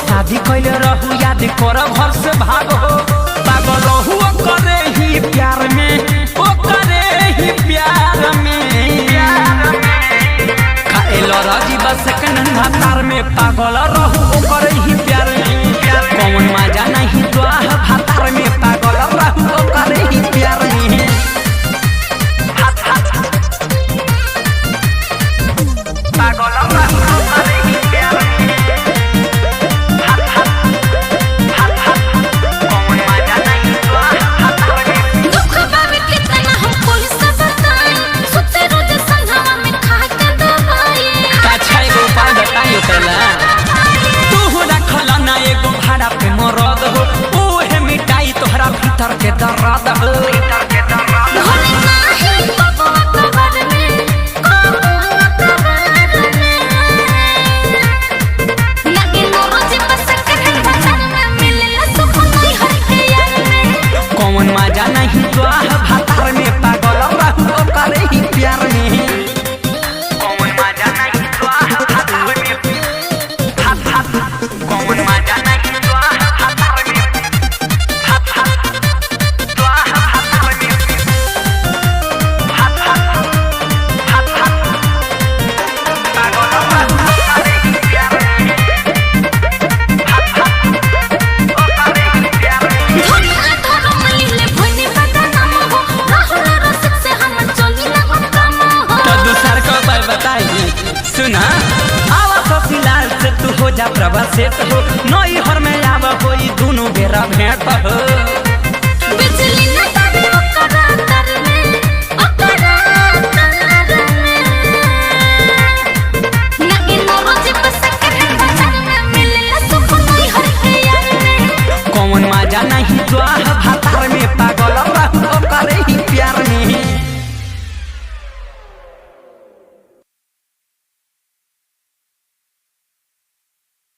शादी कैले रहू याद कर घर से भाग हो पागल रहू करे ही प्यार में ओ करे ही प्यार में खाएल राजी बस कन्हा तार में पागल रहू ओ करे ही प्यार में कौन मजा नहीं द्वाह भातार में पागल रहू ओ करे ही प्यार में पागल रहू ओ करे ही प्यार में के दर्द हो कौन मजा नहीं द्वाह भातार में पागल रहू करे ही प्यार में कौन मजा नहीं द्वाह भातार में कौन मजा नहीं द्वाह भातार में सुना आवा ससुराल से तू हो जा प्रभा सेठ हो नई हर में आवा होई दोनों बेरा भेंट हो।